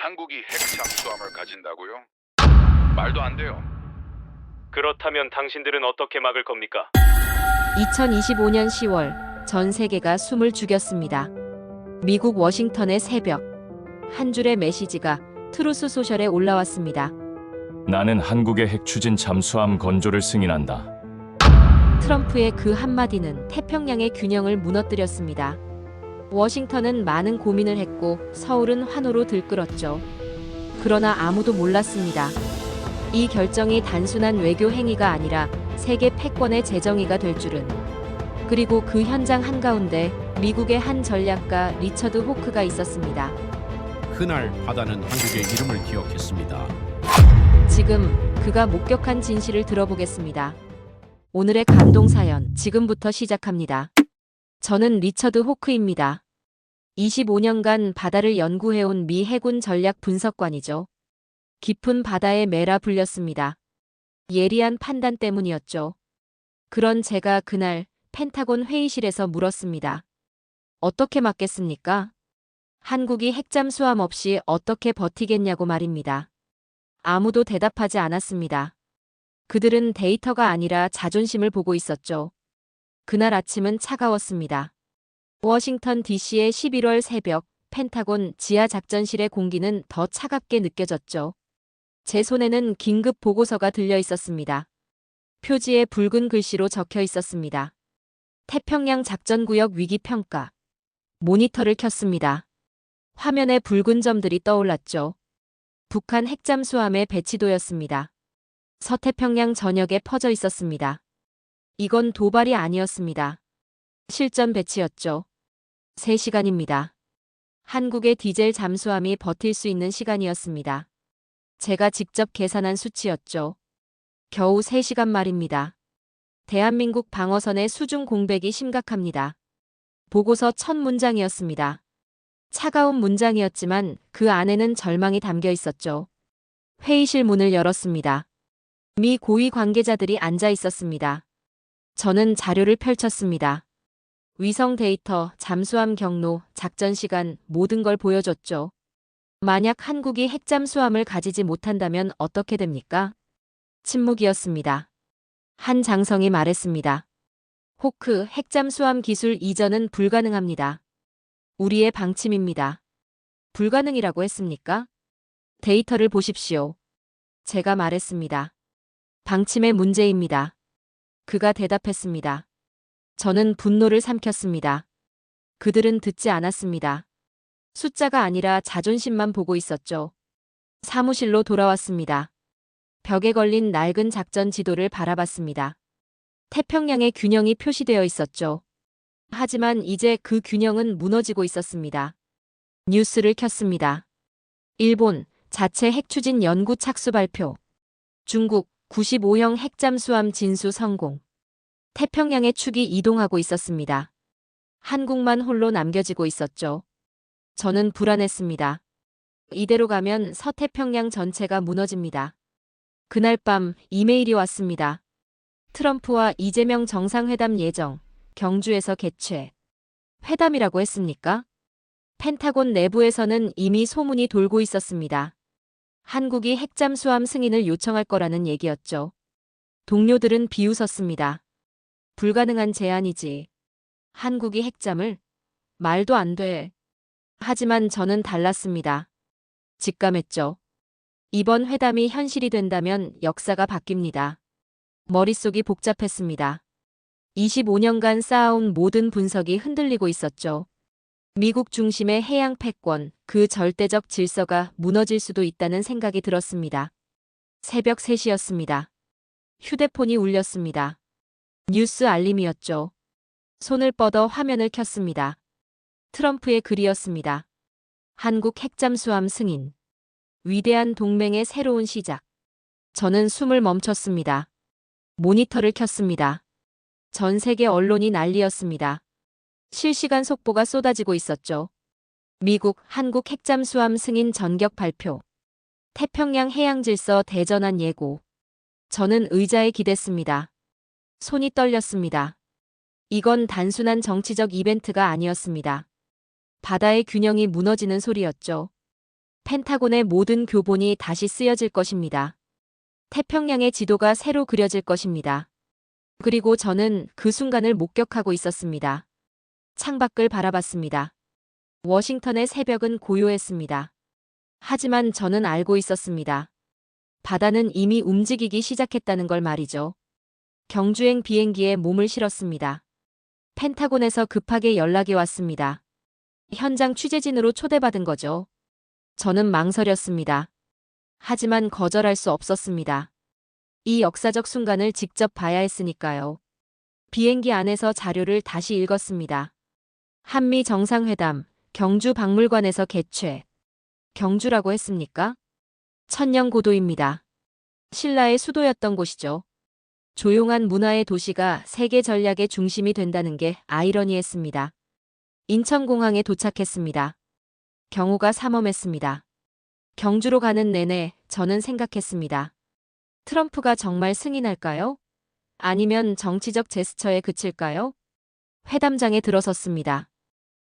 한국이 핵 잠수함을 가진다고요? 말도 안 돼요. 그렇다면 당신들은 어떻게 막을 겁니까? 2025년 10월 전 세계가 숨을 죽였습니다. 미국 워싱턴의 새벽. 한 줄의 메시지가 트루스 소셜에 올라왔습니다. 나는 한국의 핵 추진 잠수함 건조를 승인한다. 트럼프의 그 한마디는 태평양의 균형을 무너뜨렸습니다. 워싱턴은 많은 고민을 했고 서울은 환호로 들끓었죠. 그러나 아무도 몰랐습니다. 이 결정이 단순한 외교 행위가 아니라 세계 패권의 재정의가 될 줄은. 그리고 그 현장 한가운데 미국의 한 전략가 리처드 호크가 있었습니다. 그날 바다는 한국의 이름을 기억했습니다. 지금 그가 목격한 진실을 들어보겠습니다. 오늘의 감동 사연 지금부터 시작합니다. 저는 리처드 호크입니다. 25년간 바다를 연구해온 미 해군 전략 분석관이죠. 깊은 바다의 매라 불렸습니다. 예리한 판단 때문이었죠. 그런 제가 그날 펜타곤 회의실에서 물었습니다. 어떻게 막겠습니까? 한국이 핵잠수함 없이 어떻게 버티겠냐고 말입니다. 아무도 대답하지 않았습니다. 그들은 데이터가 아니라 자존심을 보고 있었죠. 그날 아침은 차가웠습니다. 워싱턴 DC의 11월 새벽 펜타곤 지하작전실의 공기는 더 차갑게 느껴졌죠. 제 손에는 긴급 보고서가 들려 있었습니다. 표지에 붉은 글씨로 적혀 있었습니다. 태평양 작전구역 위기평가. 모니터를 켰습니다. 화면에 붉은 점들이 떠올랐죠. 북한 핵잠수함의 배치도였습니다. 서태평양 전역에 퍼져 있었습니다. 이건 도발이 아니었습니다. 실전 배치였죠. 3시간입니다. 한국의 디젤 잠수함이 버틸 수 있는 시간이었습니다. 제가 직접 계산한 수치였죠. 겨우 3시간 말입니다. 대한민국 방어선의 수중 공백이 심각합니다. 보고서 첫 문장이었습니다. 차가운 문장이었지만 그 안에는 절망이 담겨 있었죠. 회의실 문을 열었습니다. 미 고위 관계자들이 앉아 있었습니다. 저는 자료를 펼쳤습니다. 위성 데이터, 잠수함 경로, 작전 시간, 모든 걸 보여줬죠. 만약 한국이 핵잠수함을 가지지 못한다면 어떻게 됩니까? 침묵이었습니다. 한 장성이 말했습니다. 호크, 핵잠수함 기술 이전은 불가능합니다. 우리의 방침입니다. 불가능이라고 했습니까? 데이터를 보십시오. 제가 말했습니다. 방침의 문제입니다. 그가 대답했습니다. 저는 분노를 삼켰습니다. 그들은 듣지 않았습니다. 숫자가 아니라 자존심만 보고 있었죠. 사무실로 돌아왔습니다. 벽에 걸린 낡은 작전 지도를 바라봤습니다. 태평양의 균형이 표시되어 있었죠. 하지만 이제 그 균형은 무너지고 있었습니다. 뉴스를 켰습니다. 일본 자체 핵추진 연구 착수 발표. 중국 95형 핵잠수함 진수 성공. 태평양의 축이 이동하고 있었습니다. 한국만 홀로 남겨지고 있었죠. 저는 불안했습니다. 이대로 가면 서태평양 전체가 무너집니다. 그날 밤 이메일이 왔습니다. 트럼프와 이재명 정상회담 예정, 경주에서 개최. 회담이라고 했습니까? 펜타곤 내부에서는 이미 소문이 돌고 있었습니다. 한국이 핵잠수함 승인을 요청할 거라는 얘기였죠. 동료들은 비웃었습니다. 불가능한 제안이지. 한국이 핵잠을? 말도 안 돼. 하지만 저는 달랐습니다. 직감했죠. 이번 회담이 현실이 된다면 역사가 바뀝니다. 머릿속이 복잡했습니다. 25년간 쌓아온 모든 분석이 흔들리고 있었죠. 미국 중심의 해양 패권, 그 절대적 질서가 무너질 수도 있다는 생각이 들었습니다. 새벽 3시였습니다. 휴대폰이 울렸습니다. 뉴스 알림이었죠. 손을 뻗어 화면을 켰습니다. 트럼프의 글이었습니다. 한국 핵잠수함 승인. 위대한 동맹의 새로운 시작. 저는 숨을 멈췄습니다. 모니터를 켰습니다. 전 세계 언론이 난리였습니다. 실시간 속보가 쏟아지고 있었죠. 미국, 한국 핵잠수함 승인 전격 발표. 태평양 해양 질서 대전환 예고. 저는 의자에 기댔습니다. 손이 떨렸습니다. 이건 단순한 정치적 이벤트가 아니었습니다. 바다의 균형이 무너지는 소리였죠. 펜타곤의 모든 교본이 다시 쓰여질 것입니다. 태평양의 지도가 새로 그려질 것입니다. 그리고 저는 그 순간을 목격하고 있었습니다. 창밖을 바라봤습니다. 워싱턴의 새벽은 고요했습니다. 하지만 저는 알고 있었습니다. 바다는 이미 움직이기 시작했다는 걸 말이죠. 경주행 비행기에 몸을 실었습니다. 펜타곤에서 급하게 연락이 왔습니다. 현장 취재진으로 초대받은 거죠. 저는 망설였습니다. 하지만 거절할 수 없었습니다. 이 역사적 순간을 직접 봐야 했으니까요. 비행기 안에서 자료를 다시 읽었습니다. 한미 정상회담, 경주 박물관에서 개최. 경주라고 했습니까? 천년고도입니다. 신라의 수도였던 곳이죠. 조용한 문화의 도시가 세계 전략의 중심이 된다는 게 아이러니했습니다. 인천공항에 도착했습니다. 경호가 삼엄했습니다. 경주로 가는 내내 저는 생각했습니다. 트럼프가 정말 승인할까요? 아니면 정치적 제스처에 그칠까요? 회담장에 들어섰습니다.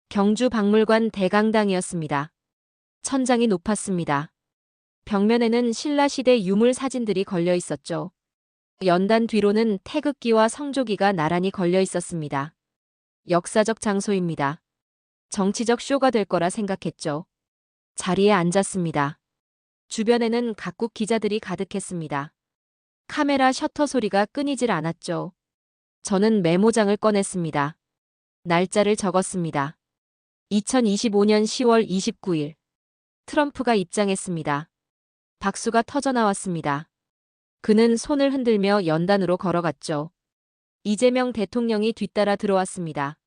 경주 박물관 대강당이었습니다. 천장이 높았습니다. 벽면에는 신라시대 유물 사진들이 걸려 있었죠. 연단 뒤로는 태극기와 성조기가 나란히 걸려 있었습니다. 역사적 장소입니다. 정치적 쇼가 될 거라 생각했죠. 자리에 앉았습니다. 주변에는 각국 기자들이 가득했습니다. 카메라 셔터 소리가 끊이질 않았죠. 저는 메모장을 꺼냈습니다. 날짜를 적었습니다. 2025년 10월 29일. 트럼프가 입장했습니다. 박수가 터져 나왔습니다. 그는 손을 흔들며 연단으로 걸어갔죠. 이재명 대통령이 뒤따라 들어왔습니다.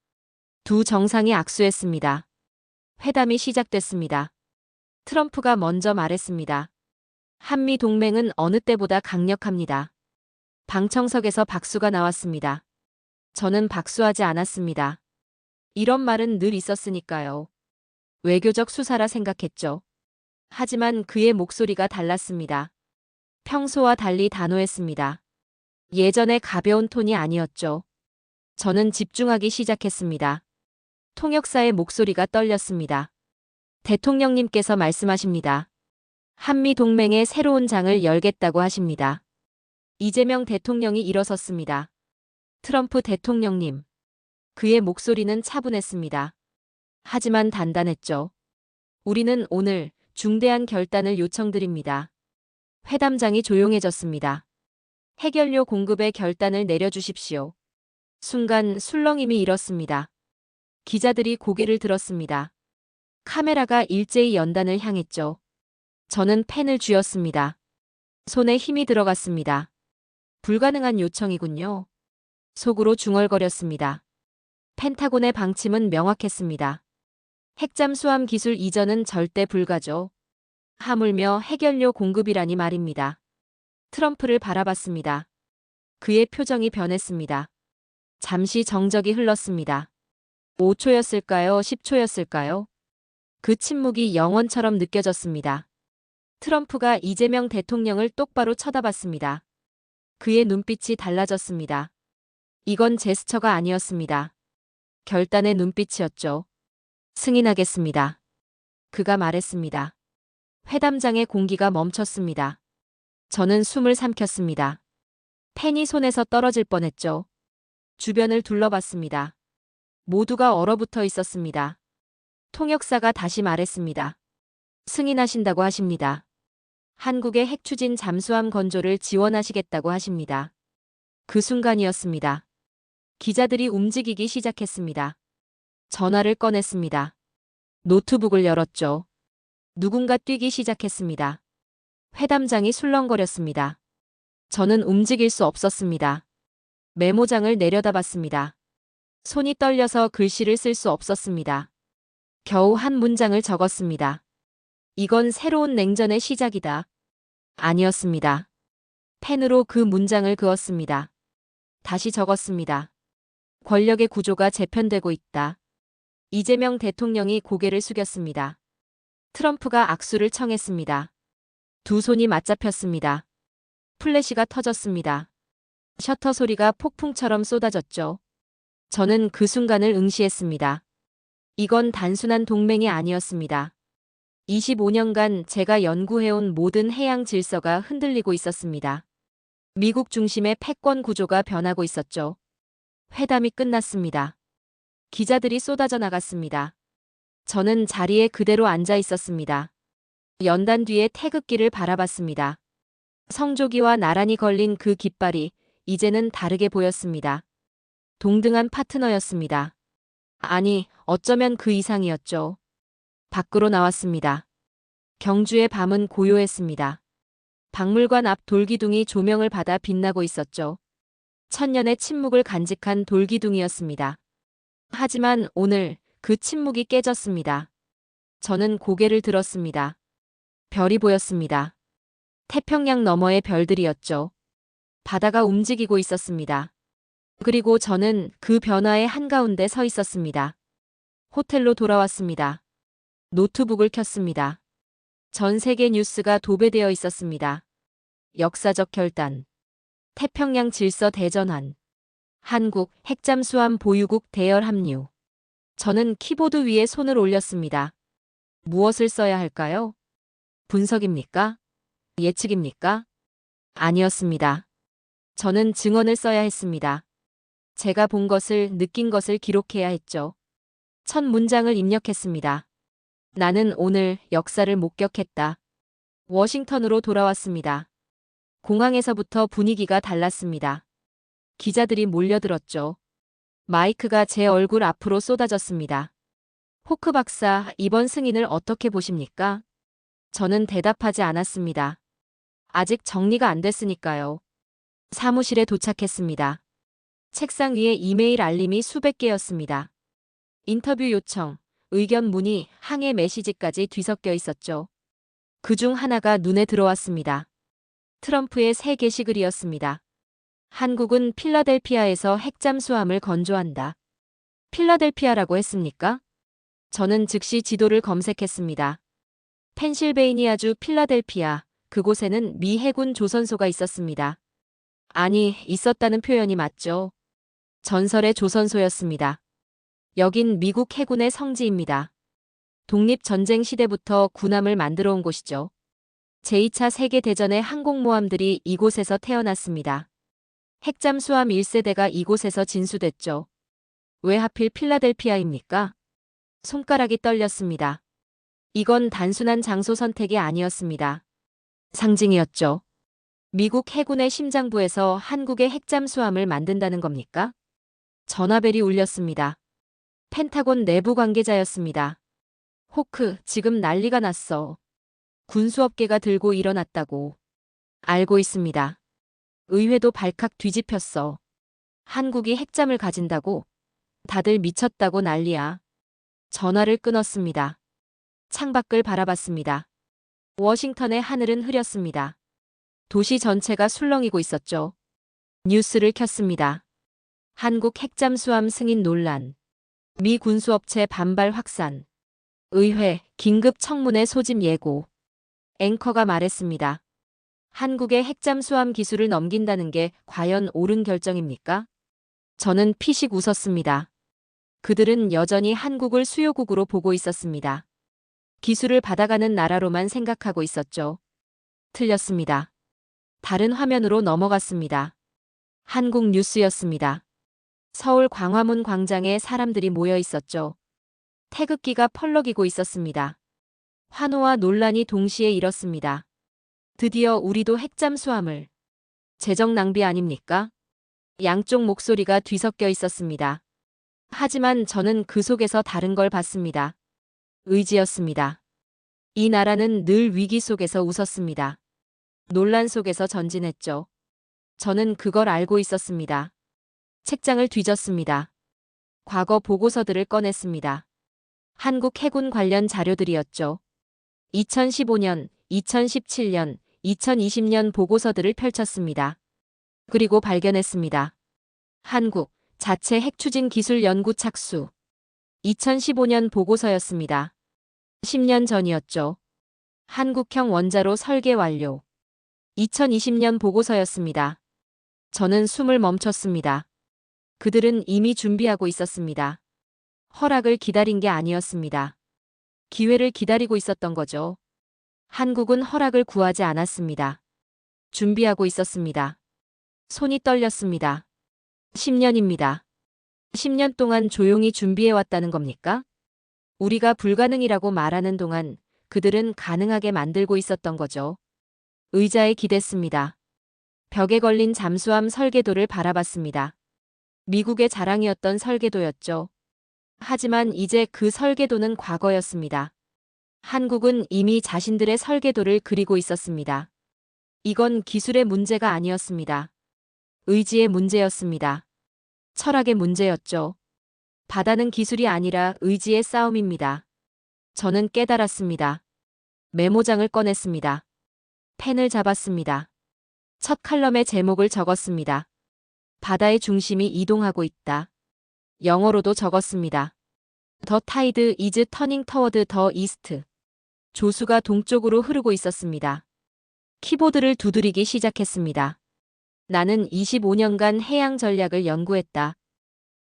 두 정상이 악수했습니다. 회담이 시작됐습니다. 트럼프가 먼저 말했습니다. 한미 동맹은 어느 때보다 강력합니다. 방청석에서 박수가 나왔습니다. 저는 박수하지 않았습니다. 이런 말은 늘 있었으니까요. 외교적 수사라 생각했죠. 하지만 그의 목소리가 달랐습니다. 평소와 달리 단호했습니다. 예전의 가벼운 톤이 아니었죠. 저는 집중하기 시작했습니다. 통역사의 목소리가 떨렸습니다. 대통령님께서 말씀하십니다. 한미 동맹의 새로운 장을 열겠다고 하십니다. 이재명 대통령이 일어섰습니다. 트럼프 대통령님. 그의 목소리는 차분했습니다. 하지만 단단했죠. 우리는 오늘 중대한 결단을 요청드립니다. 회담장이 조용해졌습니다. 해결료 공급의 결단을 내려주십시오. 순간 술렁임이 일었습니다. 기자들이 고개를 들었습니다. 카메라가 일제히 연단을 향했죠. 저는 펜을 쥐었습니다. 손에 힘이 들어갔습니다. 불가능한 요청이군요. 속으로 중얼거렸습니다. 펜타곤의 방침은 명확했습니다. 핵잠수함 기술 이전은 절대 불가죠. 하물며 해결료 공급이라니 말입니다. 트럼프를 바라봤습니다. 그의 표정이 변했습니다. 잠시 정적이 흘렀습니다. 5초였을까요? 10초였을까요? 그 침묵이 영원처럼 느껴졌습니다. 트럼프가 이재명 대통령을 똑바로 쳐다봤습니다. 그의 눈빛이 달라졌습니다. 이건 제스처가 아니었습니다. 결단의 눈빛이었죠. 승인하겠습니다. 그가 말했습니다. 회담장의 공기가 멈췄습니다. 저는 숨을 삼켰습니다. 펜이 손에서 떨어질 뻔했죠. 주변을 둘러봤습니다. 모두가 얼어붙어 있었습니다. 통역사가 다시 말했습니다. 승인하신다고 하십니다. 한국의 핵추진 잠수함 건조를 지원하시겠다고 하십니다. 그 순간이었습니다. 기자들이 움직이기 시작했습니다. 전화를 꺼냈습니다. 노트북을 열었죠. 누군가 뛰기 시작했습니다. 회담장이 술렁거렸습니다. 저는 움직일 수 없었습니다. 메모장을 내려다봤습니다. 손이 떨려서 글씨를 쓸 수 없었습니다. 겨우 한 문장을 적었습니다. 이건 새로운 냉전의 시작이다. 아니었습니다. 펜으로 그 문장을 그었습니다. 다시 적었습니다. 권력의 구조가 재편되고 있다. 이재명 대통령이 고개를 숙였습니다. 트럼프가 악수를 청했습니다. 두 손이 맞잡혔습니다. 플래시가 터졌습니다. 셔터 소리가 폭풍처럼 쏟아졌죠. 저는 그 순간을 응시했습니다. 이건 단순한 동맹이 아니었습니다. 25년간 제가 연구해온 모든 해양 질서가 흔들리고 있었습니다. 미국 중심의 패권 구조가 변하고 있었죠. 회담이 끝났습니다. 기자들이 쏟아져 나갔습니다. 저는 자리에 그대로 앉아 있었습니다. 연단 뒤에 태극기를 바라봤습니다. 성조기와 나란히 걸린 그 깃발이 이제는 다르게 보였습니다. 동등한 파트너였습니다. 아니, 어쩌면 그 이상이었죠. 밖으로 나왔습니다. 경주의 밤은 고요했습니다. 박물관 앞 돌기둥이 조명을 받아 빛나고 있었죠. 천년의 침묵을 간직한 돌기둥이었습니다. 하지만 오늘 그 침묵이 깨졌습니다. 저는 고개를 들었습니다. 별이 보였습니다. 태평양 너머의 별들이었죠. 바다가 움직이고 있었습니다. 그리고 저는 그 변화의 한가운데 서 있었습니다. 호텔로 돌아왔습니다. 노트북을 켰습니다. 전 세계 뉴스가 도배되어 있었습니다. 역사적 결단. 태평양 질서 대전환. 한국 핵잠수함 보유국 대열 합류. 저는 키보드 위에 손을 올렸습니다. 무엇을 써야 할까요? 분석입니까? 예측입니까? 아니었습니다. 저는 증언을 써야 했습니다. 제가 본 것을, 느낀 것을 기록해야 했죠. 첫 문장을 입력했습니다. 나는 오늘 역사를 목격했다. 워싱턴으로 돌아왔습니다. 공항에서부터 분위기가 달랐습니다. 기자들이 몰려들었죠. 마이크가 제 얼굴 앞으로 쏟아졌습니다. 호크 박사, 이번 승인을 어떻게 보십니까? 저는 대답하지 않았습니다. 아직 정리가 안 됐으니까요. 사무실에 도착했습니다. 책상 위에 이메일 알림이 수백 개였습니다. 인터뷰 요청, 의견 문의, 항해 메시지까지 뒤섞여 있었죠. 그중 하나가 눈에 들어왔습니다. 트럼프의 새 게시글이었습니다. 한국은 필라델피아에서 핵잠수함을 건조한다. 필라델피아라고 했습니까? 저는 즉시 지도를 검색했습니다. 펜실베이니아주 필라델피아, 그곳에는 미 해군 조선소가 있었습니다. 아니, 있었다는 표현이 맞죠. 전설의 조선소였습니다. 여긴 미국 해군의 성지입니다. 독립전쟁 시대부터 군함을 만들어 온 곳이죠. 제2차 세계대전의 항공모함들이 이곳에서 태어났습니다. 핵잠수함 1세대가 이곳에서 진수됐죠. 왜 하필 필라델피아입니까? 손가락이 떨렸습니다. 이건 단순한 장소 선택이 아니었습니다. 상징이었죠. 미국 해군의 심장부에서 한국의 핵잠수함을 만든다는 겁니까? 전화벨이 울렸습니다. 펜타곤 내부 관계자였습니다. 호크, 지금 난리가 났어. 군수업계가 들고 일어났다고. 알고 있습니다. 의회도 발칵 뒤집혔어. 한국이 핵잠을 가진다고? 다들 미쳤다고 난리야. 전화를 끊었습니다. 창밖을 바라봤습니다. 워싱턴의 하늘은 흐렸습니다. 도시 전체가 술렁이고 있었죠. 뉴스를 켰습니다. 한국 핵잠수함 승인 논란. 미 군수업체 반발 확산. 의회, 긴급 청문회 소집 예고. 앵커가 말했습니다. 한국의 핵잠수함 기술을 넘긴다는 게 과연 옳은 결정입니까? 저는 피식 웃었습니다. 그들은 여전히 한국을 수요국으로 보고 있었습니다. 기술을 받아가는 나라로만 생각하고 있었죠. 틀렸습니다. 다른 화면으로 넘어갔습니다. 한국 뉴스였습니다. 서울 광화문 광장에 사람들이 모여 있었죠. 태극기가 펄럭이고 있었습니다. 환호와 논란이 동시에 일었습니다. 드디어 우리도 핵잠수함을. 재정 낭비 아닙니까? 양쪽 목소리가 뒤섞여 있었습니다. 하지만 저는 그 속에서 다른 걸 봤습니다. 의지였습니다. 이 나라는 늘 위기 속에서 웃었습니다. 논란 속에서 전진했죠. 저는 그걸 알고 있었습니다. 책장을 뒤졌습니다. 과거 보고서들을 꺼냈습니다. 한국 해군 관련 자료들이었죠. 2015년, 2017년, 2020년 보고서들을 펼쳤습니다. 그리고 발견했습니다. 한국 자체 핵추진 기술 연구 착수. 2015년 보고서였습니다. 10년 전이었죠. 한국형 원자로 설계 완료. 2020년 보고서였습니다. 저는 숨을 멈췄습니다. 그들은 이미 준비하고 있었습니다. 허락을 기다린 게 아니었습니다. 기회를 기다리고 있었던 거죠. 한국은 허락을 구하지 않았습니다. 준비하고 있었습니다. 손이 떨렸습니다. 10년입니다. 10년 동안 조용히 준비해왔다는 겁니까? 우리가 불가능이라고 말하는 동안 그들은 가능하게 만들고 있었던 거죠. 의자에 기댔습니다. 벽에 걸린 잠수함 설계도를 바라봤습니다. 미국의 자랑이었던 설계도였죠. 하지만 이제 그 설계도는 과거였습니다. 한국은 이미 자신들의 설계도를 그리고 있었습니다. 이건 기술의 문제가 아니었습니다. 의지의 문제였습니다. 철학의 문제였죠. 바다는 기술이 아니라 의지의 싸움입니다. 저는 깨달았습니다. 메모장을 꺼냈습니다. 펜을 잡았습니다. 첫 칼럼의 제목을 적었습니다. 바다의 중심이 이동하고 있다. 영어로도 적었습니다. The tide is turning toward the east. 조수가 동쪽으로 흐르고 있었습니다. 키보드를 두드리기 시작했습니다. 나는 25년간 해양 전략을 연구했다.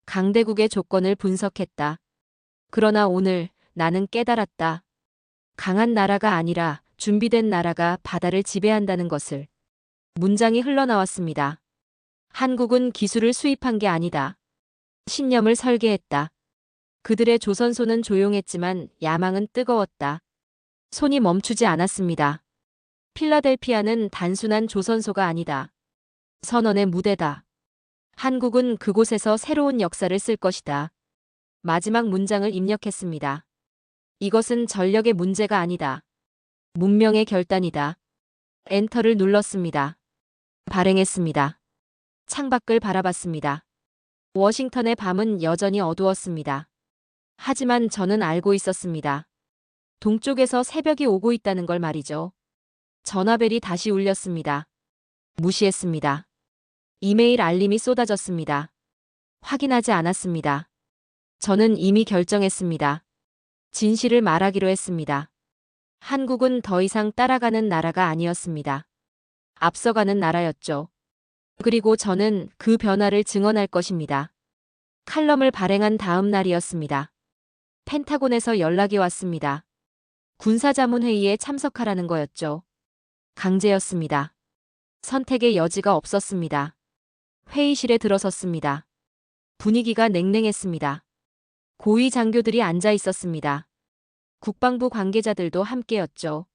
강대국의 조건을 분석했다. 그러나 오늘 나는 깨달았다. 강한 나라가 아니라 준비된 나라가 바다를 지배한다는 것을. 문장이 흘러나왔습니다. 한국은 기술을 수입한 게 아니다. 신념을 설계했다. 그들의 조선소는 조용했지만 야망은 뜨거웠다. 손이 멈추지 않았습니다. 필라델피아는 단순한 조선소가 아니다. 선언의 무대다. 한국은 그곳에서 새로운 역사를 쓸 것이다. 마지막 문장을 입력했습니다. 이것은 전력의 문제가 아니다. 문명의 결단이다. 엔터를 눌렀습니다. 발행했습니다. 창밖을 바라봤습니다. 워싱턴의 밤은 여전히 어두웠습니다. 하지만 저는 알고 있었습니다. 동쪽에서 새벽이 오고 있다는 걸 말이죠. 전화벨이 다시 울렸습니다. 무시했습니다. 이메일 알림이 쏟아졌습니다. 확인하지 않았습니다. 저는 이미 결정했습니다. 진실을 말하기로 했습니다. 한국은 더 이상 따라가는 나라가 아니었습니다. 앞서가는 나라였죠. 그리고 저는 그 변화를 증언할 것입니다. 칼럼을 발행한 다음 날이었습니다. 펜타곤에서 연락이 왔습니다. 군사자문회의에 참석하라는 거였죠. 강제였습니다. 선택의 여지가 없었습니다. 회의실에 들어섰습니다. 분위기가 냉랭했습니다. 고위 장교들이 앉아 있었습니다. 국방부 관계자들도 함께였죠.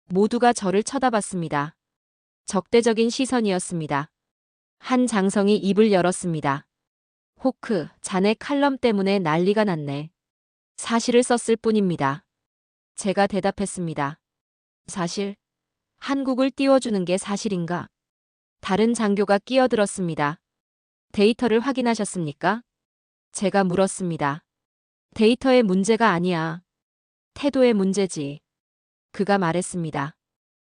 모두가 저를 쳐다봤습니다. 적대적인 시선이었습니다. 한 장성이 입을 열었습니다. 호크, 자네 칼럼 때문에 난리가 났네. 사실을 썼을 뿐입니다. 제가 대답했습니다. 사실? 한국을 띄워주는 게 사실인가? 다른 장교가 끼어들었습니다. 데이터를 확인하셨습니까? 제가 물었습니다. 데이터의 문제가 아니야. 태도의 문제지. 그가 말했습니다.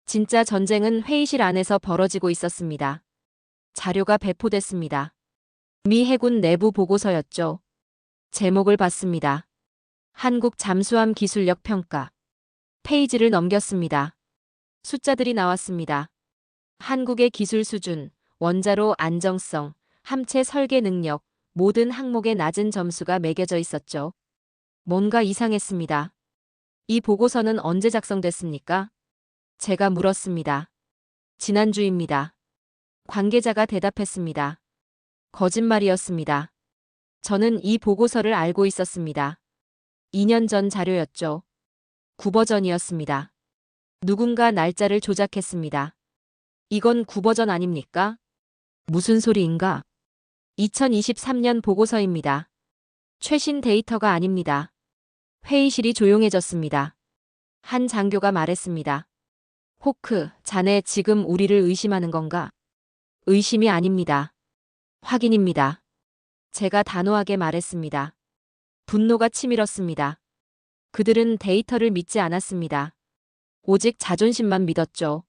진짜 전쟁은 회의실 안에서 벌어지고 있었습니다. 자료가 배포됐습니다. 미 해군 내부 보고서였죠. 제목을 봤습니다. 한국 잠수함 기술력 평가. 페이지를 넘겼습니다. 숫자들이 나왔습니다. 한국의 기술 수준, 원자로 안정성, 함체 설계 능력, 모든 항목에 낮은 점수가 매겨져 있었죠. 뭔가 이상했습니다. 이 보고서는 언제 작성됐습니까? 제가 물었습니다. 지난주입니다. 관계자가 대답했습니다. 거짓말이었습니다. 저는 이 보고서를 알고 있었습니다. 2년 전 자료였죠. 구버전이었습니다. 누군가 날짜를 조작했습니다. 이건 구버전 아닙니까? 무슨 소리인가? 2023년 보고서입니다. 최신 데이터가 아닙니다. 회의실이 조용해졌습니다. 한 장교가 말했습니다. 호크, 자네 지금 우리를 의심하는 건가? 의심이 아닙니다. 확인입니다. 제가 단호하게 말했습니다. 분노가 치밀었습니다. 그들은 데이터를 믿지 않았습니다. 오직 자존심만 믿었죠.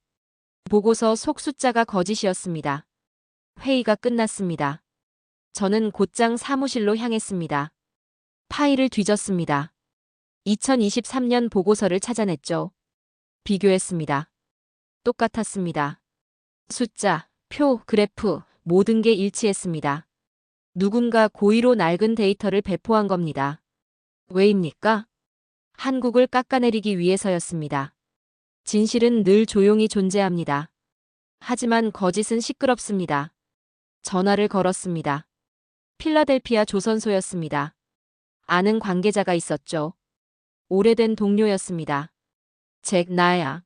보고서 속 숫자가 거짓이었습니다. 회의가 끝났습니다. 저는 곧장 사무실로 향했습니다. 파일을 뒤졌습니다. 2023년 보고서를 찾아냈죠. 비교했습니다. 똑같았습니다. 숫자, 표, 그래프, 모든 게 일치했습니다. 누군가 고의로 낡은 데이터를 배포한 겁니다. 왜입니까? 한국을 깎아내리기 위해서였습니다. 진실은 늘 조용히 존재합니다. 하지만 거짓은 시끄럽습니다. 전화를 걸었습니다. 필라델피아 조선소였습니다. 아는 관계자가 있었죠. 오래된 동료였습니다. 잭 나야.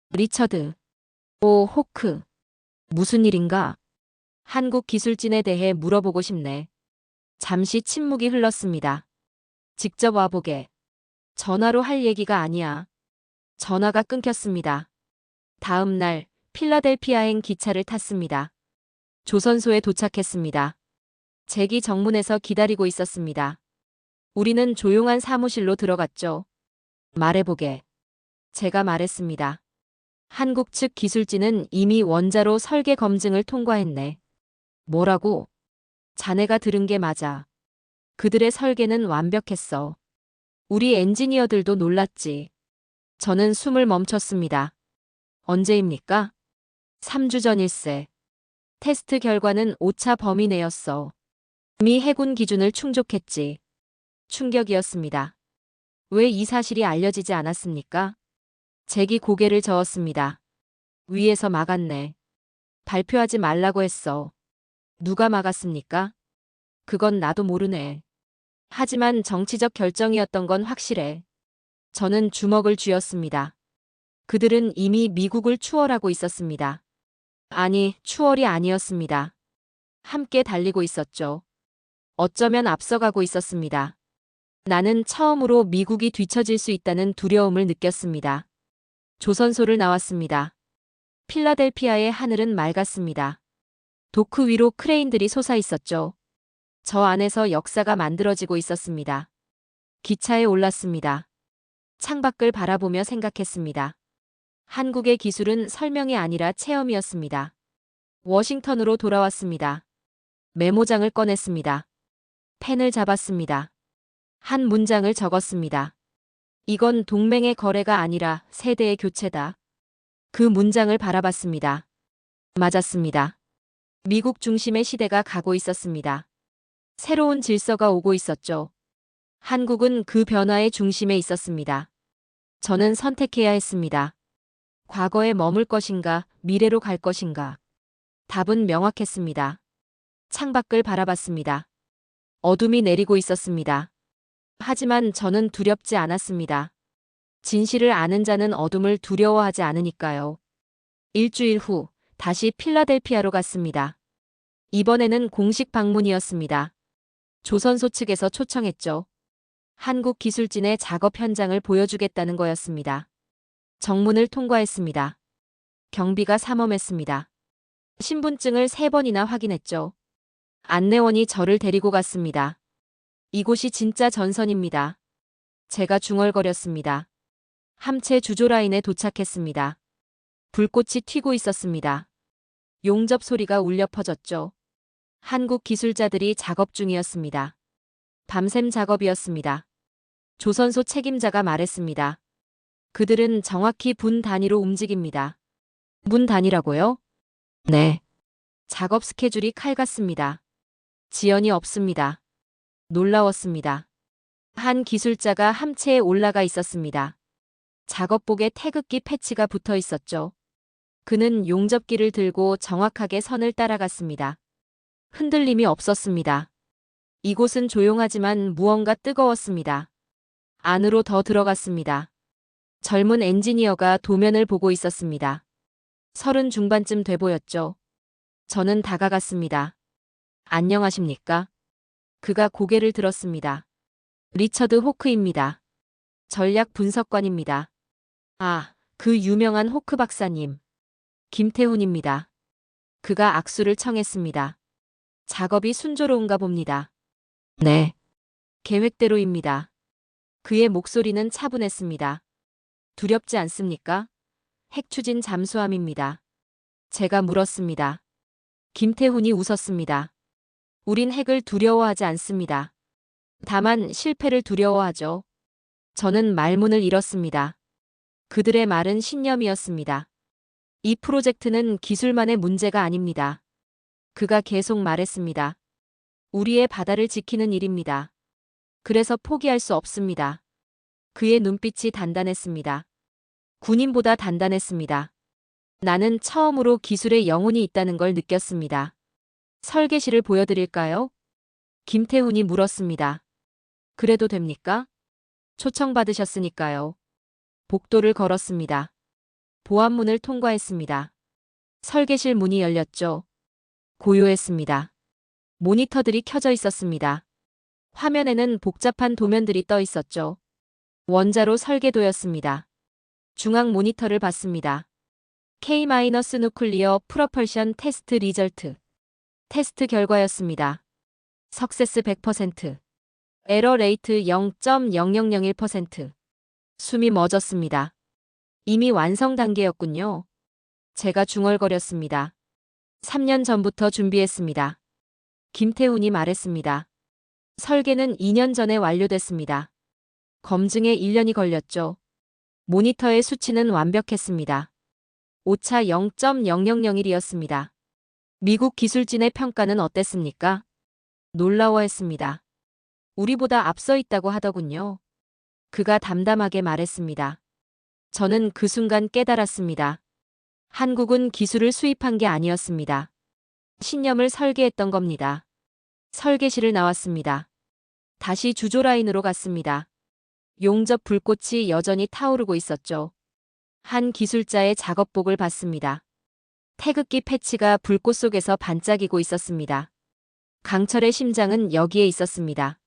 리처드. 오 호크. 무슨 일인가? 한국 기술진에 대해 물어보고 싶네. 잠시 침묵이 흘렀습니다. 직접 와보게. 전화로 할 얘기가 아니야. 전화가 끊겼습니다. 다음 날 필라델피아행 기차를 탔습니다. 조선소에 도착했습니다. 잭이 정문에서 기다리고 있었습니다. 우리는 조용한 사무실로 들어갔죠. 말해보게. 제가 말했습니다. 한국 측 기술진은 이미 원자로 설계 검증을 통과했네. 뭐라고? 자네가 들은 게 맞아. 그들의 설계는 완벽했어. 우리 엔지니어들도 놀랐지. 저는 숨을 멈췄습니다. 언제입니까? 3주 전일세. 테스트 결과는 오차 범위 내였어. 이미 해군 기준을 충족했지. 충격이었습니다. 왜 이 사실이 알려지지 않았습니까? 잭이 고개를 저었습니다. 위에서 막았네. 발표하지 말라고 했어. 누가 막았습니까? 그건 나도 모르네. 하지만 정치적 결정이었던 건 확실해. 저는 주먹을 쥐었습니다. 그들은 이미 미국을 추월하고 있었습니다. 아니, 추월이 아니었습니다. 함께 달리고 있었죠. 어쩌면 앞서가고 있었습니다. 나는 처음으로 미국이 뒤처질 수 있다는 두려움을 느꼈습니다. 조선소를 나왔습니다. 필라델피아의 하늘은 맑았습니다. 도크 위로 크레인들이 솟아 있었죠. 저 안에서 역사가 만들어지고 있었습니다. 기차에 올랐습니다. 창밖을 바라보며 생각했습니다. 한국의 기술은 설명이 아니라 체험이었습니다. 워싱턴으로 돌아왔습니다. 메모장을 꺼냈습니다. 펜을 잡았습니다. 한 문장을 적었습니다. 이건 동맹의 거래가 아니라 세대의 교체다. 그 문장을 바라봤습니다. 맞았습니다. 미국 중심의 시대가 가고 있었습니다. 새로운 질서가 오고 있었죠. 한국은 그 변화의 중심에 있었습니다. 저는 선택해야 했습니다. 과거에 머물 것인가, 미래로 갈 것인가. 답은 명확했습니다. 창밖을 바라봤습니다. 어둠이 내리고 있었습니다. 하지만 저는 두렵지 않았습니다. 진실을 아는 자는 어둠을 두려워하지 않으니까요. 일주일 후 다시 필라델피아로 갔습니다. 이번에는 공식 방문이었습니다. 조선소 측에서 초청했죠. 한국 기술진의 작업 현장을 보여주겠다는 거였습니다. 정문을 통과했습니다. 경비가 삼엄했습니다. 신분증을 3번이나 확인했죠. 안내원이 저를 데리고 갔습니다. 이곳이 진짜 전선입니다. 제가 중얼거렸습니다. 함체 주조 라인에 도착했습니다. 불꽃이 튀고 있었습니다. 용접 소리가 울려 퍼졌죠. 한국 기술자들이 작업 중이었습니다. 밤샘 작업이었습니다. 조선소 책임자가 말했습니다. 그들은 정확히 분 단위로 움직입니다. 분 단위라고요? 네. 작업 스케줄이 칼 같습니다. 지연이 없습니다. 놀라웠습니다. 한 기술자가 함체에 올라가 있었습니다. 작업복에 태극기 패치가 붙어 있었죠. 그는 용접기를 들고 정확하게 선을 따라갔습니다. 흔들림이 없었습니다. 이곳은 조용하지만 무언가 뜨거웠습니다. 안으로 더 들어갔습니다. 젊은 엔지니어가 도면을 보고 있었습니다. 30 중반쯤 돼 보였죠. 저는 다가갔습니다. 안녕하십니까? 그가 고개를 들었습니다. 리처드 호크입니다. 전략 분석관입니다. 아, 그 유명한 호크 박사님. 김태훈입니다. 그가 악수를 청했습니다. 작업이 순조로운가 봅니다. 네. 계획대로입니다. 그의 목소리는 차분했습니다. 두렵지 않습니까? 핵 추진 잠수함입니다. 제가 물었습니다. 김태훈이 웃었습니다. 우린 핵을 두려워하지 않습니다. 다만 실패를 두려워하죠. 저는 말문을 잃었습니다. 그들의 말은 신념이었습니다. 이 프로젝트는 기술만의 문제가 아닙니다. 그가 계속 말했습니다. 우리의 바다를 지키는 일입니다. 그래서 포기할 수 없습니다. 그의 눈빛이 단단했습니다. 군인보다 단단했습니다. 나는 처음으로 기술에 영혼이 있다는 걸 느꼈습니다. 설계실을 보여드릴까요? 김태훈이 물었습니다. 그래도 됩니까? 초청받으셨으니까요. 복도를 걸었습니다. 보안문을 통과했습니다. 설계실 문이 열렸죠. 고요했습니다. 모니터들이 켜져 있었습니다. 화면에는 복잡한 도면들이 떠 있었죠. 원자로 설계도였습니다. 중앙 모니터를 봤습니다. K-누클리어 프로펄션 테스트 리절트. 테스트 결과였습니다. 석세스 100%. 에러 레이트 0.0001%. 숨이 멎었습니다. 이미 완성 단계였군요. 제가 중얼거렸습니다. 3년 전부터 준비했습니다. 김태훈이 말했습니다. 설계는 2년 전에 완료됐습니다. 검증에 1년이 걸렸죠. 모니터의 수치는 완벽했습니다. 오차 0.0001이었습니다. 미국 기술진의 평가는 어땠습니까? 놀라워했습니다. 우리보다 앞서 있다고 하더군요. 그가 담담하게 말했습니다. 저는 그 순간 깨달았습니다. 한국은 기술을 수입한 게 아니었습니다. 신념을 설계했던 겁니다. 설계실을 나왔습니다. 다시 주조라인으로 갔습니다. 용접 불꽃이 여전히 타오르고 있었죠. 한 기술자의 작업복을 봤습니다. 태극기 패치가 불꽃 속에서 반짝이고 있었습니다. 강철의 심장은 여기에 있었습니다.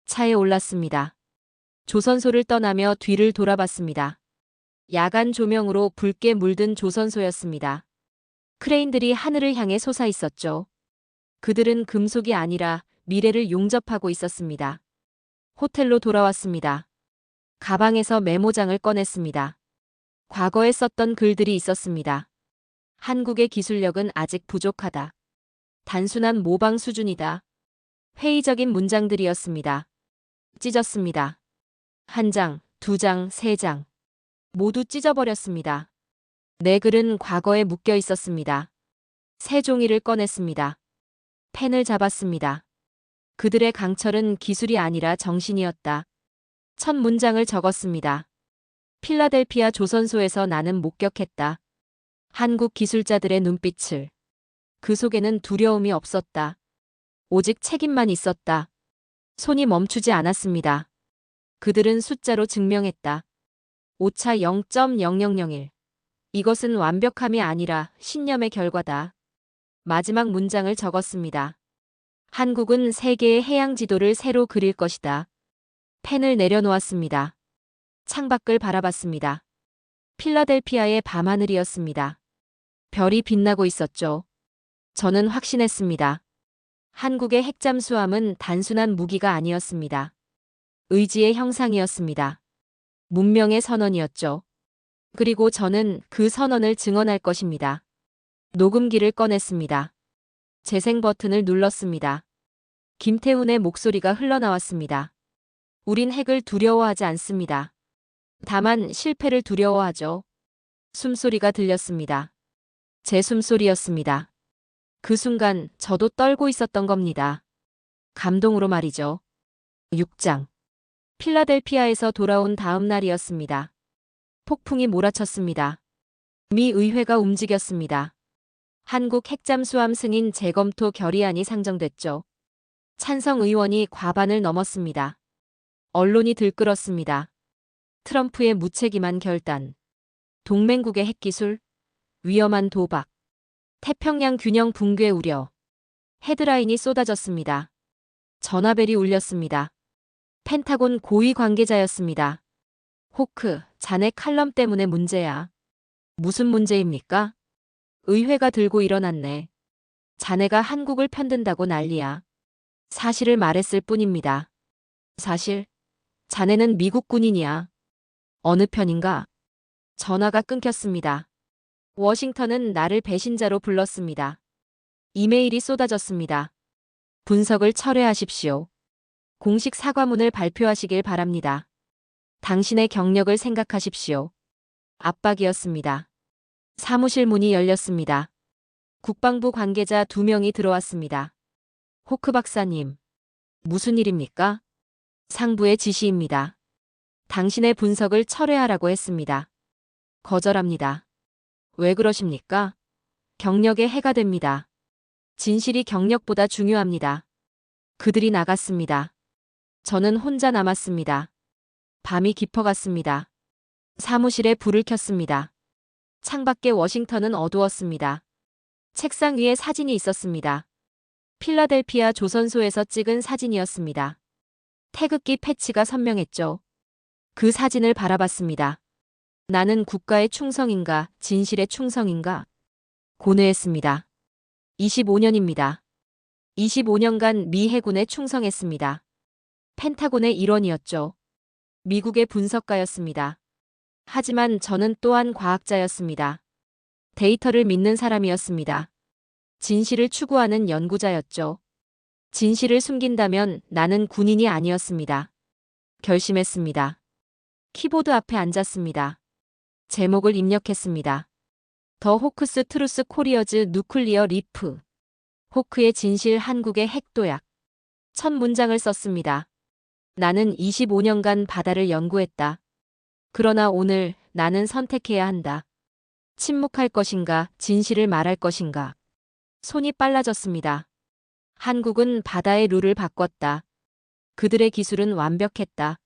차에 올랐습니다. 조선소를 떠나며 뒤를 돌아봤습니다. 야간 조명으로 붉게 물든 조선소였습니다. 크레인들이 하늘을 향해 솟아 있었죠. 그들은 금속이 아니라 미래를 용접하고 있었습니다. 호텔로 돌아왔습니다. 가방에서 메모장을 꺼냈습니다. 과거에 썼던 글들이 있었습니다. 한국의 기술력은 아직 부족하다. 단순한 모방 수준이다. 회의적인 문장들이었습니다. 찢었습니다. 1장, 2장, 3장. 모두 찢어버렸습니다. 내 글은 과거에 묶여 있었습니다. 새 종이를 꺼냈습니다. 펜을 잡았습니다. 그들의 강철은 기술이 아니라 정신이었다. 첫 문장을 적었습니다. 필라델피아 조선소에서 나는 목격했다. 한국 기술자들의 눈빛을. 그 속에는 두려움이 없었다. 오직 책임만 있었다. 손이 멈추지 않았습니다. 그들은 숫자로 증명했다. 오차 0.0001. 이것은 완벽함이 아니라 신념의 결과다. 마지막 문장을 적었습니다. 한국은 세계의 해양 지도를 새로 그릴 것이다. 펜을 내려놓았습니다. 창밖을 바라봤습니다. 필라델피아의 밤하늘이었습니다. 별이 빛나고 있었죠. 저는 확신했습니다. 한국의 핵잠수함은 단순한 무기가 아니었습니다. 의지의 형상이었습니다. 문명의 선언이었죠. 그리고 저는 그 선언을 증언할 것입니다. 녹음기를 꺼냈습니다. 재생 버튼을 눌렀습니다. 김태훈의 목소리가 흘러나왔습니다. 우린 핵을 두려워하지 않습니다. 다만 실패를 두려워하죠. 숨소리가 들렸습니다. 제 숨소리였습니다. 그 순간 저도 떨고 있었던 겁니다. 감동으로 말이죠. 6장. 필라델피아에서 돌아온 다음 날이었습니다. 폭풍이 몰아쳤습니다. 미 의회가 움직였습니다. 한국 핵잠수함 승인 재검토 결의안이 상정됐죠. 찬성 의원이 과반을 넘었습니다. 언론이 들끓었습니다. 트럼프의 무책임한 결단. 동맹국의 핵기술. 위험한 도박. 태평양 균형 붕괴 우려. 헤드라인이 쏟아졌습니다. 전화벨이 울렸습니다. 펜타곤 고위 관계자였습니다. 호크, 자네 칼럼 때문에 문제야. 무슨 문제입니까? 의회가 들고 일어났네. 자네가 한국을 편든다고 난리야. 사실을 말했을 뿐입니다. 사실? 자네는 미국 군인이야. 어느 편인가? 전화가 끊겼습니다. 워싱턴은 나를 배신자로 불렀습니다. 이메일이 쏟아졌습니다. 분석을 철회하십시오. 공식 사과문을 발표하시길 바랍니다. 당신의 경력을 생각하십시오. 압박이었습니다. 사무실 문이 열렸습니다. 국방부 관계자 2명이 들어왔습니다. 호크 박사님. 무슨 일입니까? 상부의 지시입니다. 당신의 분석을 철회하라고 했습니다. 거절합니다. 왜 그러십니까? 경력에 해가 됩니다. 진실이 경력보다 중요합니다. 그들이 나갔습니다. 저는 혼자 남았습니다. 밤이 깊어갔습니다. 사무실에 불을 켰습니다. 창밖의 워싱턴은 어두웠습니다. 책상 위에 사진이 있었습니다. 필라델피아 조선소에서 찍은 사진이었습니다. 태극기 패치가 선명했죠. 그 사진을 바라봤습니다. 나는 국가의 충성인가, 진실의 충성인가? 고뇌했습니다. 25년입니다. 25년간 미 해군에 충성했습니다. 펜타곤의 일원이었죠. 미국의 분석가였습니다. 하지만 저는 또한 과학자였습니다. 데이터를 믿는 사람이었습니다. 진실을 추구하는 연구자였죠. 진실을 숨긴다면 나는 군인이 아니었습니다. 결심했습니다. 키보드 앞에 앉았습니다. 제목을 입력했습니다. 더 호크스 트루스 코리어즈 누클리어 리프. 호크의 진실 한국의 핵도약. 첫 문장을 썼습니다. 나는 25년간 바다를 연구했다. 그러나 오늘 나는 선택해야 한다. 침묵할 것인가, 진실을 말할 것인가. 손이 빨라졌습니다. 한국은 바다의 룰을 바꿨다. 그들의 기술은 완벽했다.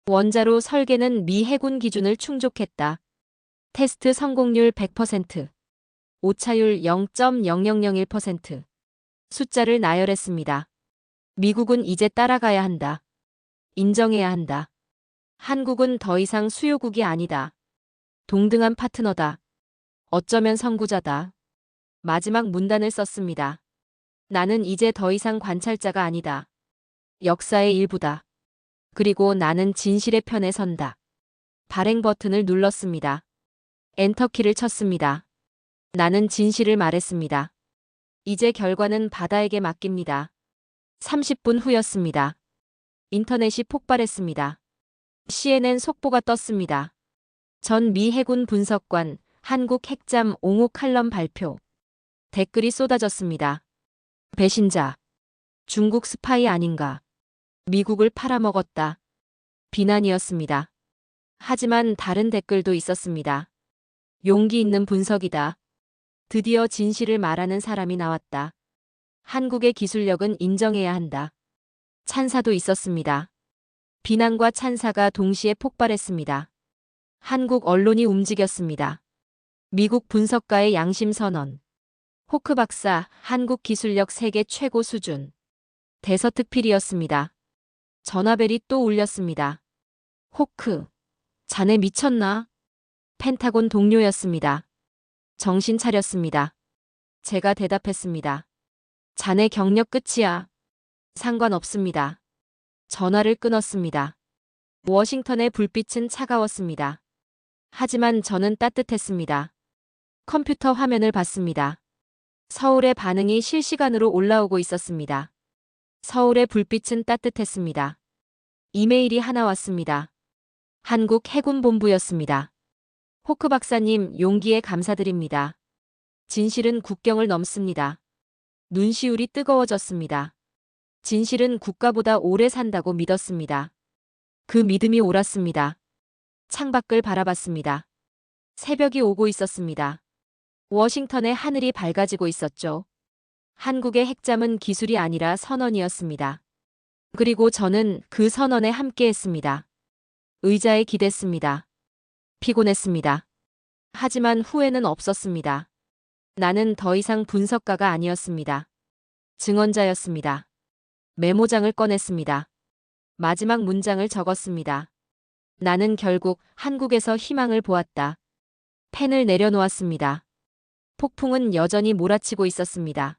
원자로 설계는 미 해군 기준을 충족했다. 테스트 성공률 100%. 오차율 0.0001%. 숫자를 나열했습니다. 미국은 이제 따라가야 한다. 인정해야 한다. 한국은 더 이상 수요국이 아니다. 동등한 파트너다. 어쩌면 선구자다. 마지막 문단을 썼습니다. 나는 이제 더 이상 관찰자가 아니다. 역사의 일부다. 그리고 나는 진실의 편에 선다. 발행 버튼을 눌렀습니다. 엔터키를 쳤습니다. 나는 진실을 말했습니다. 이제 결과는 바다에게 맡깁니다. 30분 후였습니다. 인터넷이 폭발했습니다. CNN 속보가 떴습니다. 전 미 해군 분석관, 한국 핵잠 옹호 칼럼 발표. 댓글이 쏟아졌습니다. 배신자. 중국 스파이 아닌가. 미국을 팔아먹었다. 비난이었습니다. 하지만 다른 댓글도 있었습니다. 용기 있는 분석이다. 드디어 진실을 말하는 사람이 나왔다. 한국의 기술력은 인정해야 한다. 찬사도 있었습니다. 비난과 찬사가 동시에 폭발했습니다. 한국 언론이 움직였습니다. 미국 분석가의 양심 선언. 호크 박사, 한국 기술력 세계 최고 수준. 대서특필이었습니다. 전화벨이 또 울렸습니다. 호크, 자네 미쳤나? 펜타곤 동료였습니다. 정신 차렸습니다. 제가 대답했습니다. 자네 경력 끝이야. 상관없습니다. 전화를 끊었습니다. 워싱턴의 불빛은 차가웠습니다. 하지만 저는 따뜻했습니다. 컴퓨터 화면을 봤습니다. 서울의 반응이 실시간으로 올라오고 있었습니다. 서울의 불빛은 따뜻했습니다. 이메일이 하나 왔습니다. 한국 해군본부였습니다. 호크 박사님, 용기에 감사드립니다. 진실은 국경을 넘습니다. 눈시울이 뜨거워졌습니다. 진실은 국가보다 오래 산다고 믿었습니다. 그 믿음이 옳았습니다. 창밖을 바라봤습니다. 새벽이 오고 있었습니다. 워싱턴의 하늘이 밝아지고 있었죠. 한국의 핵잠은 기술이 아니라 선언이었습니다. 그리고 저는 그 선언에 함께했습니다. 의자에 기댔습니다. 피곤했습니다. 하지만 후회는 없었습니다. 나는 더 이상 분석가가 아니었습니다. 증언자였습니다. 메모장을 꺼냈습니다. 마지막 문장을 적었습니다. 나는 결국 한국에서 희망을 보았다. 펜을 내려놓았습니다. 폭풍은 여전히 몰아치고 있었습니다.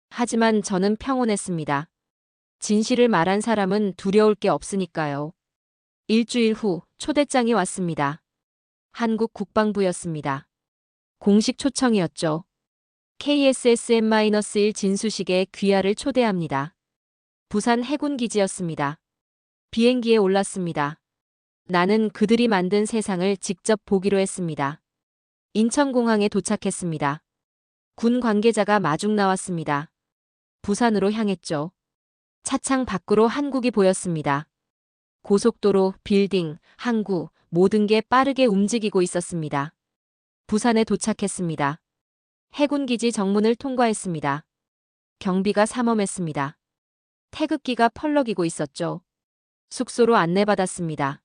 하지만 저는 평온했습니다. 진실을 말한 사람은 두려울 게 없으니까요. 일주일 후 초대장이 왔습니다. 한국 국방부였습니다. 공식 초청이었죠. KSSM-1 진수식에 귀하를 초대합니다. 부산 해군기지였습니다. 비행기에 올랐습니다. 나는 그들이 만든 세상을 직접 보기로 했습니다. 인천공항에 도착했습니다. 군 관계자가 마중 나왔습니다. 부산으로 향했죠. 차창 밖으로 한국이 보였습니다. 고속도로, 빌딩, 항구, 모든 게 빠르게 움직이고 있었습니다. 부산에 도착했습니다. 해군기지 정문을 통과했습니다. 경비가 삼엄했습니다. 태극기가 펄럭이고 있었죠. 숙소로 안내받았습니다.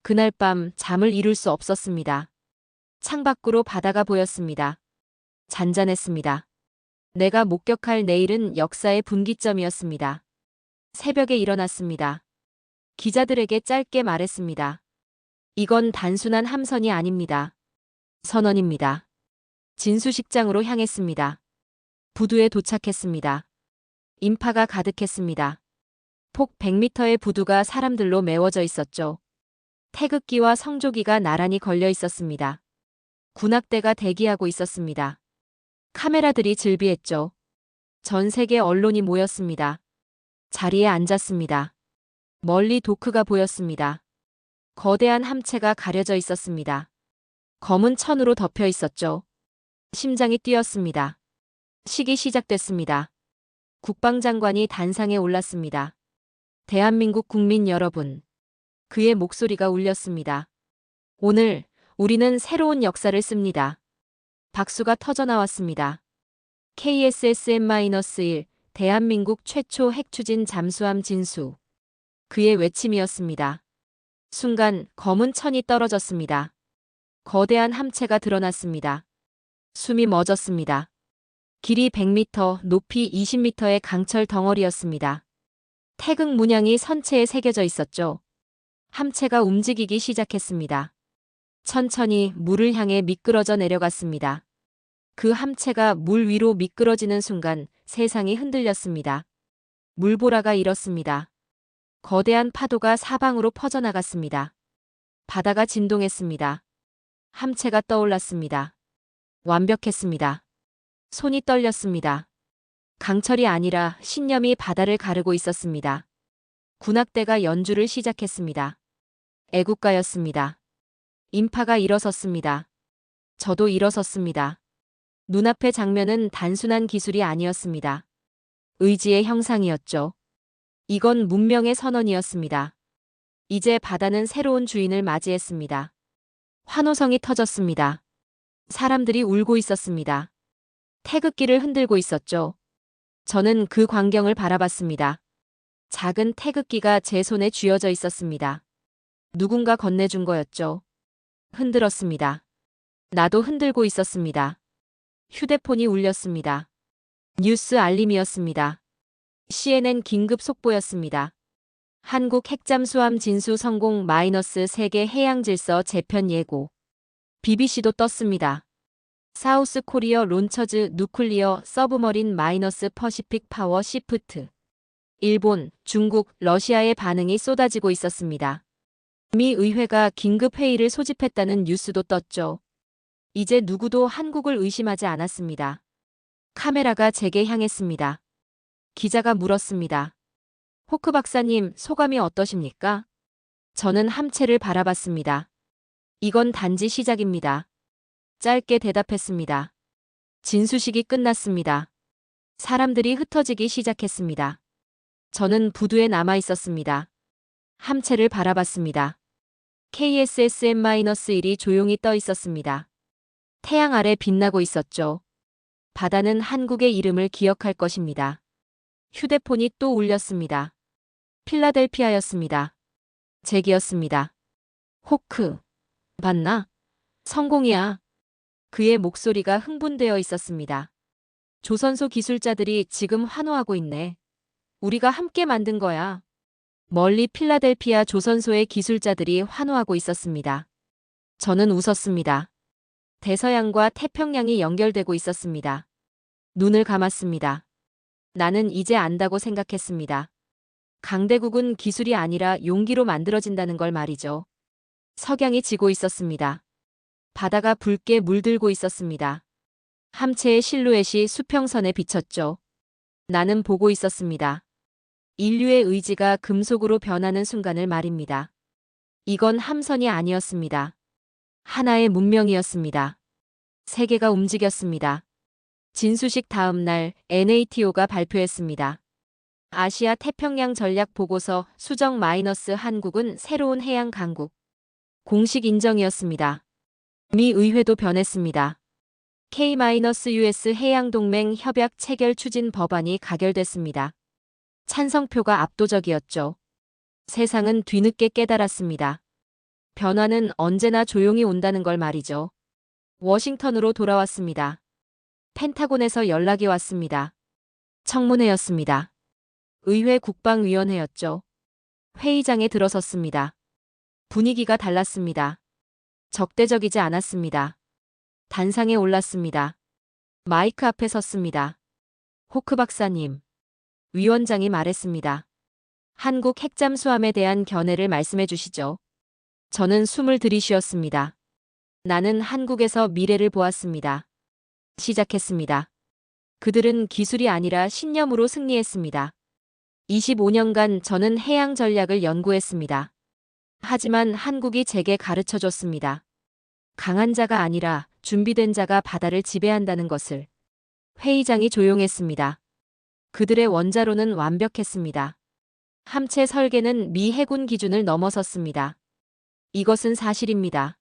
그날 밤 잠을 이룰 수 없었습니다. 창밖으로 바다가 보였습니다. 잔잔했습니다. 내가 목격할 내일은 역사의 분기점이었습니다. 새벽에 일어났습니다. 기자들에게 짧게 말했습니다. 이건 단순한 함선이 아닙니다. 선언입니다. 진수식장으로 향했습니다. 부두에 도착했습니다. 인파가 가득했습니다. 폭 100m의 부두가 사람들로 메워져 있었죠. 태극기와 성조기가 나란히 걸려 있었습니다. 군악대가 대기하고 있었습니다. 카메라들이 즐비했죠. 전 세계 언론이 모였습니다. 자리에 앉았습니다. 멀리 도크가 보였습니다. 거대한 함체가 가려져 있었습니다. 검은 천으로 덮여 있었죠. 심장이 뛰었습니다. 식이 시작됐습니다. 국방장관이 단상에 올랐습니다. 대한민국 국민 여러분. 그의 목소리가 울렸습니다. 오늘 우리는 새로운 역사를 씁니다. 박수가 터져나왔습니다. KSSM-1 대한민국 최초 핵추진 잠수함 진수. 그의 외침이었습니다. 순간 검은 천이 떨어졌습니다. 거대한 함체가 드러났습니다. 숨이 멎었습니다. 길이 100m, 높이 20m의 강철 덩어리였습니다. 태극 문양이 선체에 새겨져 있었죠. 함체가 움직이기 시작했습니다. 천천히 물을 향해 미끄러져 내려갔습니다. 그 함체가 물 위로 미끄러지는 순간 세상이 흔들렸습니다. 물보라가 일었습니다. 거대한 파도가 사방으로 퍼져나갔습니다. 바다가 진동했습니다. 함체가 떠올랐습니다. 완벽했습니다. 손이 떨렸습니다. 강철이 아니라 신념이 바다를 가르고 있었습니다. 군악대가 연주를 시작했습니다. 애국가였습니다. 인파가 일어섰습니다. 저도 일어섰습니다. 눈앞의 장면은 단순한 기술이 아니었습니다. 의지의 형상이었죠. 이건 문명의 선언이었습니다. 이제 바다는 새로운 주인을 맞이했습니다. 환호성이 터졌습니다. 사람들이 울고 있었습니다. 태극기를 흔들고 있었죠. 저는 그 광경을 바라봤습니다. 작은 태극기가 제 손에 쥐어져 있었습니다. 누군가 건네준 거였죠. 흔들었습니다. 나도 흔들고 있었습니다. 휴대폰이 울렸습니다. 뉴스 알림이었습니다. CNN 긴급 속보였습니다. 한국 핵잠수함 진수 성공 -세계 해양 질서 재편 예고. BBC도 떴습니다. 사우스 코리어 론처즈 누클리어 서브머린 -퍼시픽 파워 시프트. 일본, 중국, 러시아의 반응이 쏟아지고 있었습니다. 미 의회가 긴급 회의를 소집했다는 뉴스도 떴죠. 이제 누구도 한국을 의심하지 않았습니다. 카메라가 제게 향했습니다. 기자가 물었습니다. 호크 박사님, 소감이 어떠십니까? 저는 함체를 바라봤습니다. 이건 단지 시작입니다. 짧게 대답했습니다. 진수식이 끝났습니다. 사람들이 흩어지기 시작했습니다. 저는 부두에 남아 있었습니다. 함체를 바라봤습니다. KSSM-1이 조용히 떠 있었습니다. 태양 아래 빛나고 있었죠. 바다는 한국의 이름을 기억할 것입니다. 휴대폰이 또 울렸습니다. 필라델피아였습니다. 잭이었습니다. 호크. 봤나? 성공이야. 그의 목소리가 흥분되어 있었습니다. 조선소 기술자들이 지금 환호하고 있네. 우리가 함께 만든 거야. 멀리 필라델피아 조선소의 기술자들이 환호하고 있었습니다. 저는 웃었습니다. 대서양과 태평양이 연결되고 있었습니다. 눈을 감았습니다. 나는 이제 안다고 생각했습니다. 강대국은 기술이 아니라 용기로 만들어진다는 걸 말이죠. 석양이 지고 있었습니다. 바다가 붉게 물들고 있었습니다. 함체의 실루엣이 수평선에 비쳤죠. 나는 보고 있었습니다. 인류의 의지가 금속으로 변하는 순간을 말입니다. 이건 함선이 아니었습니다. 하나의 문명이었습니다. 세계가 움직였습니다. 진수식 다음 날 NATO가 발표했습니다. 아시아 태평양 전략 보고서 수정 마이너스 한국은 새로운 해양 강국. 공식 인정이었습니다. 미 의회도 변했습니다. K-US 해양동맹 협약 체결 추진 법안이 가결됐습니다. 찬성표가 압도적이었죠. 세상은 뒤늦게 깨달았습니다. 변화는 언제나 조용히 온다는 걸 말이죠. 워싱턴으로 돌아왔습니다. 펜타곤에서 연락이 왔습니다. 청문회였습니다. 의회 국방위원회였죠. 회의장에 들어섰습니다. 분위기가 달랐습니다. 적대적이지 않았습니다. 단상에 올랐습니다. 마이크 앞에 섰습니다. 호크 박사님. 위원장이 말했습니다. 한국 핵잠수함에 대한 견해를 말씀해 주시죠. 저는 숨을 들이쉬었습니다. 나는 한국에서 미래를 보았습니다. 시작했습니다. 그들은 기술이 아니라 신념으로 승리했습니다. 25년간 저는 해양 전략을 연구했습니다. 하지만 한국이 제게 가르쳐줬습니다. 강한 자가 아니라 준비된 자가 바다를 지배한다는 것을. 회의장이 조용했습니다. 그들의 원자로는 완벽했습니다. 함체 설계는 미 해군 기준을 넘어섰습니다. 이것은 사실입니다.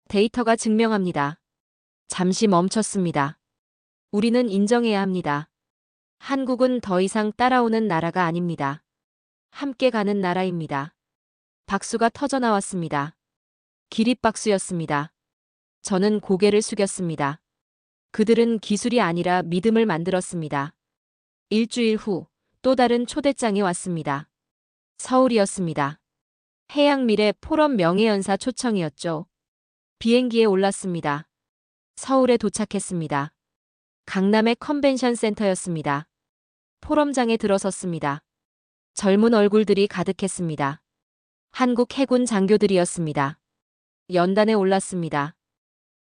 데이터가 증명합니다. 잠시 멈췄습니다. 우리는 인정해야 합니다. 한국은 더 이상 따라오는 나라가 아닙니다. 함께 가는 나라입니다. 박수가 터져나왔습니다. 기립박수였습니다. 저는 고개를 숙였습니다. 그들은 기술이 아니라 믿음을 만들었습니다. 일주일 후 또 다른 초대장이 왔습니다. 서울이었습니다. 해양미래 포럼 명예연사 초청이었죠. 비행기에 올랐습니다. 서울에 도착했습니다. 강남의 컨벤션 센터였습니다. 포럼장에 들어섰습니다. 젊은 얼굴들이 가득했습니다. 한국 해군 장교들이었습니다. 연단에 올랐습니다.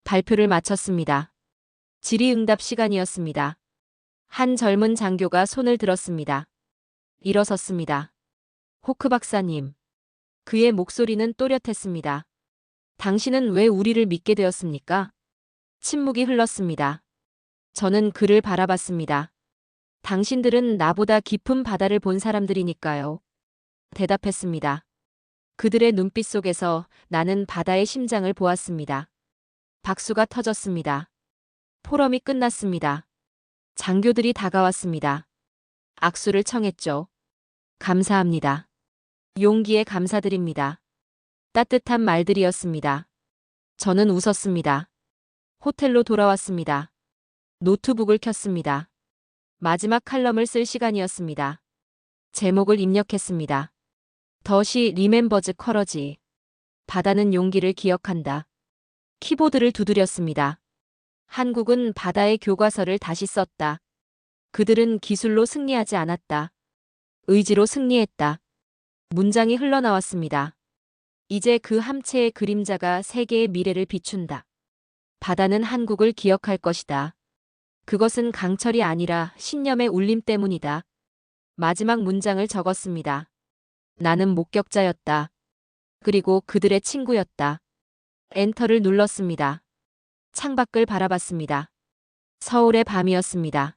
발표를 마쳤습니다. 질의응답 시간이었습니다. 한 젊은 장교가 손을 들었습니다. 일어섰습니다. 호크 박사님. 그의 목소리는 또렷했습니다. 당신은 왜 우리를 믿게 되었습니까? 침묵이 흘렀습니다. 저는 그를 바라봤습니다. 당신들은 나보다 깊은 바다를 본 사람들이니까요. 대답했습니다. 그들의 눈빛 속에서 나는 바다의 심장을 보았습니다. 박수가 터졌습니다. 포럼이 끝났습니다. 장교들이 다가왔습니다. 악수를 청했죠. 감사합니다. 용기에 감사드립니다. 따뜻한 말들이었습니다. 저는 웃었습니다. 호텔로 돌아왔습니다. 노트북을 켰습니다. 마지막 칼럼을 쓸 시간이었습니다. 제목을 입력했습니다. 더시 리멤버즈 커러지. 바다는 용기를 기억한다. 키보드를 두드렸습니다. 한국은 바다의 교과서를 다시 썼다. 그들은 기술로 승리하지 않았다. 의지로 승리했다. 문장이 흘러나왔습니다. 이제 그 함체의 그림자가 세계의 미래를 비춘다. 바다는 한국을 기억할 것이다. 그것은 강철이 아니라 신념의 울림 때문이다. 마지막 문장을 적었습니다. 나는 목격자였다. 그리고 그들의 친구였다. 엔터를 눌렀습니다. 창밖을 바라봤습니다. 서울의 밤이었습니다.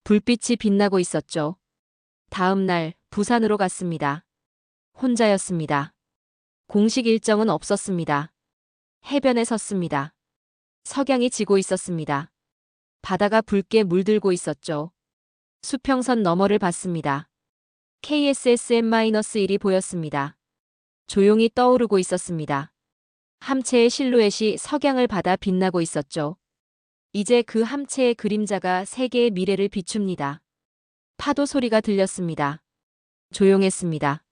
불빛이 빛나고 있었죠. 다음 날 부산으로 갔습니다. 혼자였습니다. 공식 일정은 없었습니다. 해변에 섰습니다. 석양이 지고 있었습니다. 바다가 붉게 물들고 있었죠. 수평선 너머를 봤습니다. KSSM-1이 보였습니다. 조용히 떠오르고 있었습니다. 함체의 실루엣이 석양을 받아 빛나고 있었죠. 이제 그 함체의 그림자가 세계의 미래를 비춥니다. 파도 소리가 들렸습니다. 조용했습니다.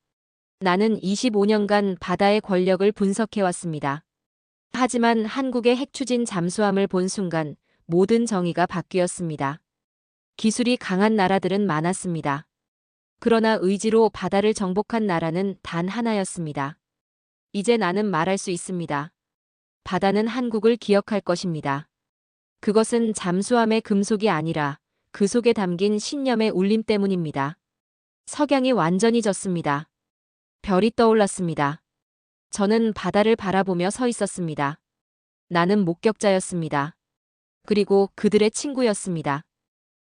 나는 25년간 바다의 권력을 분석해왔습니다. 하지만 한국의 핵추진 잠수함을 본 순간 모든 정의가 바뀌었습니다. 기술이 강한 나라들은 많았습니다. 그러나 의지로 바다를 정복한 나라는 단 하나였습니다. 이제 나는 말할 수 있습니다. 바다는 한국을 기억할 것입니다. 그것은 잠수함의 금속이 아니라 그 속에 담긴 신념의 울림 때문입니다. 석양이 완전히 졌습니다. 별이 떠올랐습니다. 저는 바다를 바라보며 서 있었습니다. 나는 목격자였습니다. 그리고 그들의 친구였습니다.